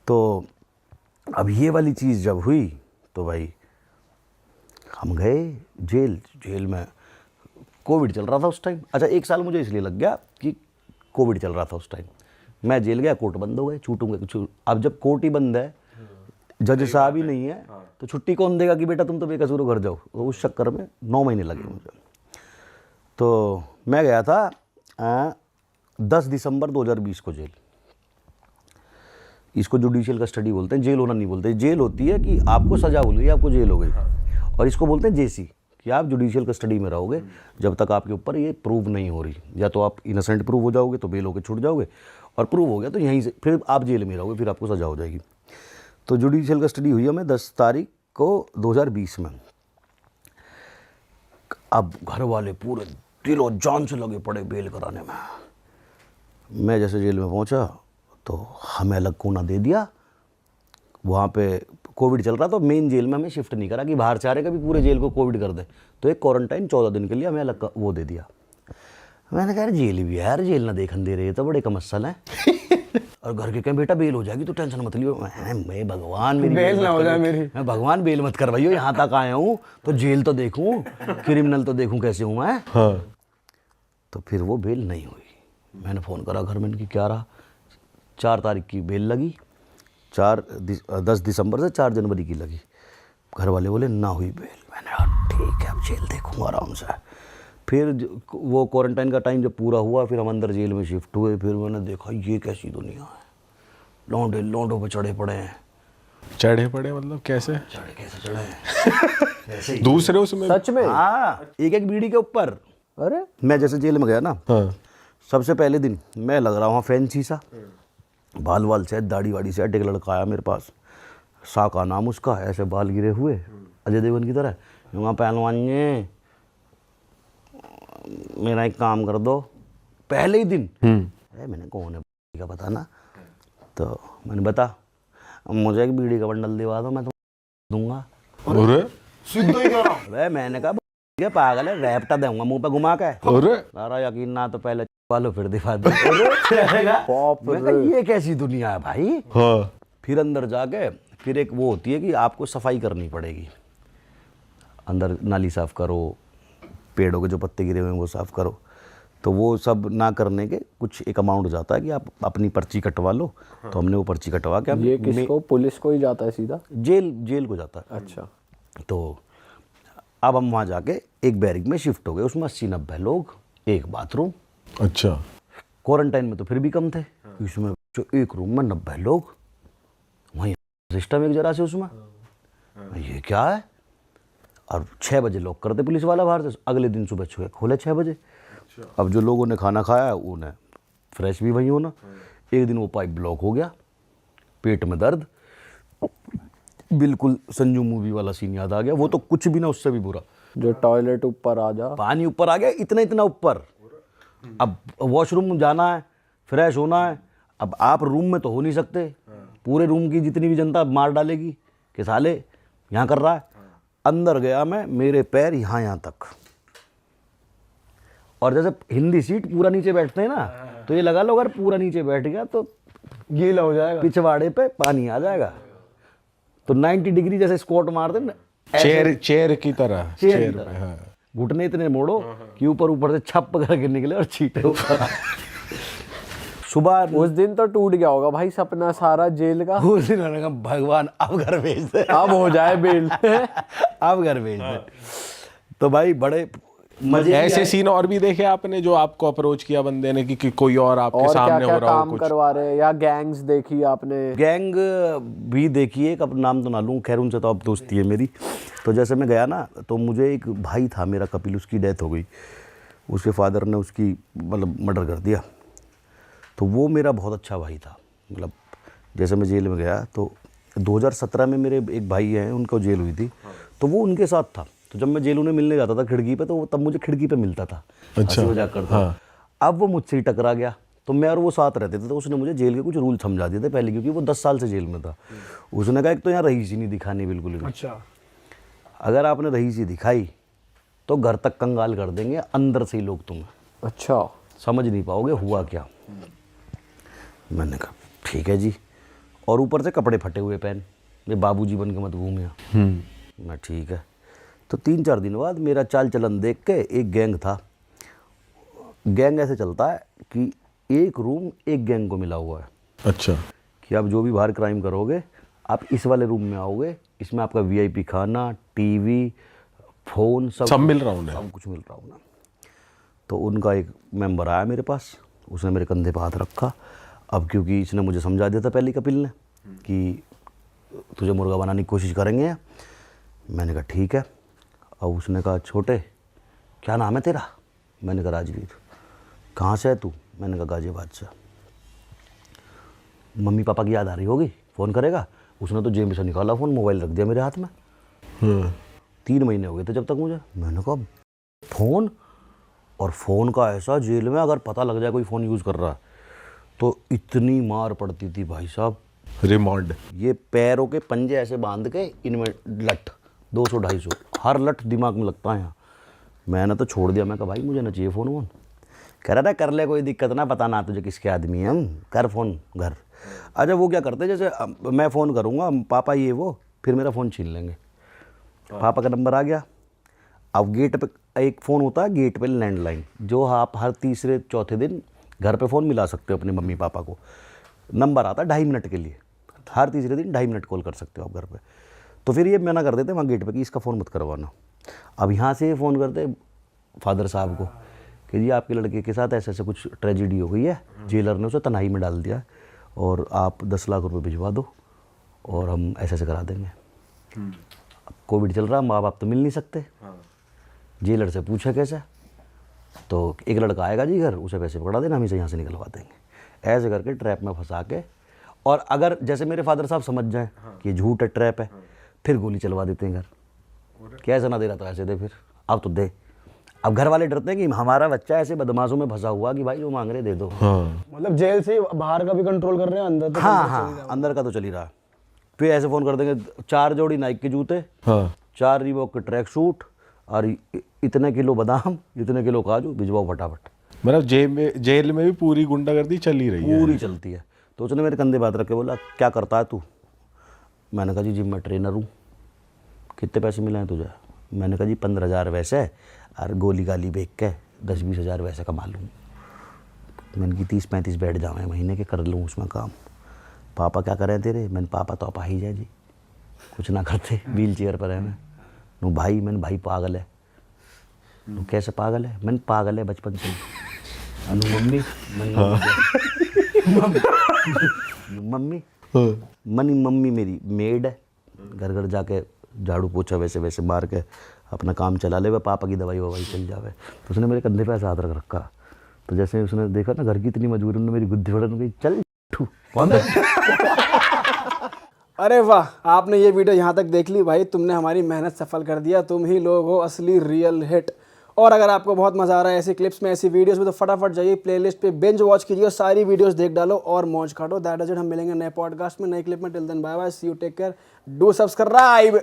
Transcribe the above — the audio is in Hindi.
तो अब ये वाली चीज़ जब हुई तो भाई हम गए जेल में। कोविड चल रहा था उस टाइम। अच्छा, 1 साल मुझे इसलिए लग गया कि कोविड चल रहा था उस टाइम। मैं जेल गया, कोर्ट बंद हो गए, छूटूंगा कुछ। अब जब कोर्ट ही बंद है, जज साहब ही नहीं है, तो छुट्टी कौन देगा कि बेटा तुम तो बेकसूर हो, घर जाओ। तो उस चक्कर में 9 महीने लगे मुझे। तो मैं गया था 10 दिसंबर 2020 को जेल। इसको जुडिशियल कस्टडी बोलते हैं, जेल होना नहीं बोलते। जेल होती है कि आपको सजा हो गई, आपको जेल हो गई। और इसको बोलते हैं जेसी, कि आप जुडिशियल कस्टडी में रहोगे जब तक आपके ऊपर ये प्रूव नहीं हो रही। या तो आप इनोसेंट प्रूव हो जाओगे तो बेल होकर छूट जाओगे, और प्रूव हो गया तो यहीं से फिर आप जेल में रहोगे, फिर आपको सजा हो जाएगी। तो जुडिशियल कस्टडी हुई हमें 10 तारीख को 2020 में। अब घर वाले पूरे दिलो जान से लगे पड़े बेल कराने में। मैं जैसे जेल में पहुंचा तो हमें अलग कोना दे दिया। वहाँ पे कोविड चल रहा, तो मेन जेल में हमें शिफ्ट नहीं करा कि बाहर चाह रहे कभी पूरे जेल को कोविड कर दे। तो एक क्वारंटाइन 14 दिन के लिए हमें अलग वो दे दिया। मैंने कहा यार जेल भी है यार, जेल ना देखन दे रहे तो बड़े का मसल है। और घर के कहें बेटा बेल हो जाएगी तो टेंशन मत लियो। मैं भगवान मेरी बेल ना हो जाए मेरी, मैं भगवान बेल मत करवाइयो, यहाँ तक आया हूँ तो जेल तो देखूँ, क्रिमिनल तो देखूँ कैसे हूँ मैं। हाँ। तो फिर वो बेल नहीं हुई। मैंने फ़ोन करा घर में कि क्या रहा। 4 तारीख की बेल लगी, 10 दिसंबर से 4 जनवरी की लगी। घर वाले बोले ना हुई बेल। मैंने कहा ठीक है अब जेल देखूँगा आराम से। फिर वो क्वारंटाइन का टाइम जब पूरा हुआ, फिर हम अंदर जेल में शिफ्ट हुए। फिर मैंने देखा ये कैसी दुनिया है, लौंडे लौंडों पे चढ़े पड़े हैं। चढ़े पड़े मतलब कैसे? चढ़े कैसे चढ़े हैं ऐसे ही दूसरे उसमें? सच में? हाँ, एक बीड़ी के ऊपर। अरे मैं जैसे जेल में गया ना, हाँ। सबसे पहले दिन मैं लग रहा हूँ फैंसी सा, बाल वाल से, दाढ़ी वाड़ी से। एक लड़का आया मेरे पास, सा का नाम उसका, ऐसे बाल गिरे हुए अजय देवगन की तरह। वहाँ पहलवान जी मेरा एक काम कर दो, पहले ही दिन। अरे मैंने कौन है का पता ना, तो मैंने बता मुझे एक बीड़ी का बंडल दिवा दो, मैं तो दूंगा। अरे अरे मैंने कहा ये पागल है, रैपटा दूंगा मुंह पे घुमा के। अरे सारा यकीन ना तो पहले वालो फिर दिखा दो। मैं कहा ये कैसी दुनिया है भाई। हाँ। फिर अंदर जाके फिर एक वो होती है कि आपको सफाई करनी पड़ेगी। अंदर नाली साफ़ करो, पेड़ों के जो पत्ते गिरे हुए हैं वो साफ़ करो। तो वो सब ना करने के कुछ एक अमाउंट जाता है कि आप अपनी पर्ची कटवा लो। तो हमने वो पर्ची कटवा के ये किसको? पुलिस को ही जाता है सीधा? जेल को जाता है। अच्छा। तो अब हम वहाँ जाके एक बैरिक में शिफ्ट हो गए। उसमें 80-90 लोग, एक बाथरूम। अच्छा। क्वारंटाइन में तो फिर भी कम थे। इसमें जो एक रूम में 90 लोग, वहीं सिस्टम एक जरा से उसमें। ये क्या है। और 6 बजे लॉक करते पुलिस वाला बाहर से। अगले दिन सुबह छुए खोले 6 बजे। अब जो लोगों ने खाना खाया उन्हें फ्रेश भी वही होना। एक दिन वो पाइप ब्लॉक हो गया, पेट में दर्द, बिल्कुल संजू मूवी वाला सीन याद आ गया। वो तो कुछ भी ना उससे भी बुरा, जो टॉयलेट ऊपर आ जा, पानी ऊपर आ गया, इतना इतना ऊपर। अब वॉशरूम जाना है, फ्रेश होना है। अब आप रूम में तो हो नहीं सकते, पूरे रूम की जितनी भी जनता मार डालेगी कि साले यहाँ कर रहा है। अंदर गया मैं, मेरे पैर यहाँ तक। और जैसे हिंदी सीट पूरा नीचे बैठते हैं ना, तो ये लगा लो अगर पूरा नीचे बैठ गया तो गीला हो जाएगा, पिछवाड़े पे पानी आ जाएगा। तो 90 डिग्री जैसे स्क्वाट मारते ना, चेयर की तरह। चेयर पे, हाँ। घुटने इतने मोड़ो कि ऊपर से छप करके निकले और छीटे ऊपर। सुबह उस दिन तो टूट गया होगा भाई सपना सारा जेल का। उस दिन मैंने कहा भगवान अब घर भेज दे, अब हो जाए बेल। अब घर भेज दे। तो भाई बड़े मजे ऐसे सीन और भी देखे आपने जो आपको अप्रोच किया बंदे ने कि कोई और आपके और सामने क्या हो रहा हो काम कुछ? करवा रहे, या गैंग्स देखी आपने? गैंग भी देखिए, अब नाम तो ना लूँ, खैर उनसे तो अब दोस्ती है मेरी। तो जैसे मैं गया ना, तो मुझे एक भाई था मेरा कपिल, उसकी डेथ हो गई। उसके फादर ने उसकी मतलब मर्डर कर दिया। तो वो मेरा बहुत अच्छा भाई था। मतलब जैसे मैं जेल में गया तो 2017 में मेरे एक भाई हैं, उनको जेल हुई थी, तो वो उनके साथ था। तो जब मैं जेल उन्हें मिलने जाता था खिड़की पे, तो वो तब मुझे खिड़की पे मिलता था। अच्छा। मजाक करता। हाँ। अब वो मुझसे ही टकरा गया, तो मैं और वो साथ रहते थे। तो उसने मुझे जेल के कुछ रूल समझा दिए थे पहले, क्योंकि वो 10 साल से जेल में था। उसने कहा एक तो यहाँ रईसी नहीं दिखानी बिल्कुल भी। अच्छा। अगर आपने रईसी दिखाई तो घर तक कंगाल कर देंगे अंदर से ही लोग, तुम्हें समझ नहीं पाओगे हुआ क्या। मैंने कहा ठीक है जी। और ऊपर से कपड़े फटे हुए पहन, ये बाबूजी बन के मत घूम यहाँ। मैं ठीक है। तो 3-4 दिन बाद मेरा चाल चलन देख के एक गैंग था। गैंग ऐसे चलता है कि एक रूम एक गैंग को मिला हुआ है अच्छा। कि आप जो भी बाहर क्राइम करोगे आप इस वाले रूम में आओगे, इसमें आपका वीआईपी खाना, टीवी, फ़ोन सब मिल रहा हूँ सब कुछ मिल रहा हूँ ना। तो उनका एक मेंबर आया मेरे पास, उसने मेरे कंधे पर हाथ रखा। अब क्योंकि इसने मुझे समझा दिया था पहले कपिल ने कि तुझे मुर्गा बनाने की कोशिश करेंगे। मैंने कहा ठीक है। अब उसने कहा छोटे क्या नाम है तेरा? मैंने कहा राजवीर। कहाँ से है तू? मैंने कहा गाजियाबाद से। मम्मी पापा की याद आ रही होगी, फ़ोन करेगा। उसने तो जेब में से निकाला फ़ोन, मोबाइल रख दिया मेरे हाथ में। 3 महीने हो गए थे जब तक मुझे। मैंने कहा फ़ोन, और फ़ोन का ऐसा जेल में अगर पता लग जाए कोई फ़ोन यूज़ कर रहा है तो इतनी मार पड़ती थी भाई साहब। रिमांड। ये पैरों के पंजे ऐसे बांध के इनमें लठ 200-250 हर लठ दिमाग में लगता है यहाँ। मैंने तो छोड़ दिया। मैं कहा भाई मुझे ना चाहिए फ़ोन वोन। कह रहा था कर ले कोई दिक्कत ना, पता ना तुझे किसके आदमी हैं हम, कर फ़ोन घर। अच्छा वो क्या करते जैसे मैं फ़ोन करूँगा पापा ये वो, फिर मेरा फ़ोन छीन लेंगे। पापा का नंबर आ गया। अब गेट पे एक फ़ोन होता है, गेट पे लैंडलाइन, जो आप हर तीसरे चौथे दिन घर पे फ़ोन मिला सकते हो अपने मम्मी पापा को। नंबर आता है 2.5 मिनट के लिए, हर तीसरे दिन 2.5 मिनट कॉल कर सकते हो आप घर पे। तो फिर ये मना कर देते वहाँ गेट पे कि इसका फ़ोन मत करवाना। अब यहाँ से फ़ोन करते फादर साहब को कि जी आपके लड़के के साथ ऐसे ऐसे कुछ ट्रेजिडी हो गई है, जेलर ने उसे तन्हाई में डाल दिया और आप 10 लाख रुपए भिजवा दो और हम ऐसे ऐसे करा देंगे। अब कोविड चल रहा, माँ बाप तो मिल नहीं सकते। जेलर से पूछा कैसे, तो एक लड़का आएगा जी घर, उसे पैसे पकड़ा देना, हम इसे यहाँ से निकलवा देंगे। ऐसे करके ट्रैप में फंसा के, और अगर जैसे मेरे फादर साहब समझ जाएं कि ये झूठ है, ट्रैप है, फिर गोली चलवा देते हैं घर। कैसे ना दे रहा तो ऐसे दे, फिर अब तो दे। अब घर वाले डरते हैं कि हमारा बच्चा ऐसे बदमाशों में फंसा हुआ कि भाई जो मांग रहे दे दो। मतलब जेल से बाहर का भी कंट्रोल कर रहे हैं, अंदर तो हाँ, अंदर का तो चल ही रहा है। फिर ऐसे फ़ोन कर देंगे 4 जोड़ी नाइक के जूते, 4 रीबॉक के ट्रैक सूट और इतने किलो बादाम, इतने किलो काजू, भिजवाओ फटाफट। मतलब जेल में भी पूरी गुंडागर्दी चल ही रही है। पूरी चलती है। तो उसने मेरे कंधे बात रख के बोला क्या करता है तू? मैंने कहा जी जिम में ट्रेनर हूँ। कितने पैसे मिले हैं तुझे? मैंने कहा जी 15,000 वैसे और गोली गाली बेच के 10-20 हज़ार वैसे कमा लूँ। मैंने कि 30-35 बैठ जावे महीने के, कर लूँ उसमें काम। पापा क्या करें तेरे? मैंने पापा तो आप आ ही जाए जी, कुछ ना करते, व्हील चेयर पर है मैं। नो भाई, मैंने भाई पागल है। नो कैसे पागल है? मैंने पागल है बचपन से। अनु मम्मी, मम्मी मनी मम्मी मेरी मेड है, घर घर जाके झाड़ू पोछा वैसे वैसे मार के अपना काम चला ले, वह पापा की दवाई ववाई चल जावे। तो उसने मेरे कंधे पे ऐसा हाथ रख रखा। तो जैसे उसने देखा ना घर की इतनी मजबूरी, उन्होंने मेरी गुद्दी फड़न गई, चल कौन है? अरे वाह, आपने ये वीडियो यहाँ तक देख ली भाई, तुमने हमारी मेहनत सफल कर दिया। तुम ही लोग हो असली रियल हिट। और अगर आपको बहुत मज़ा आ रहा है ऐसी क्लिप्स में, ऐसी वीडियोस में, तो फटाफट जाइए प्लेलिस्ट पे, बिंज वॉच कीजिए और सारी वीडियोस देख डालो और मौज काटो। दैट इज इट। हम मिलेंगे नए पॉडकास्ट में, नए क्लिप में। Till then bye bye, see you, take care, do subscribe.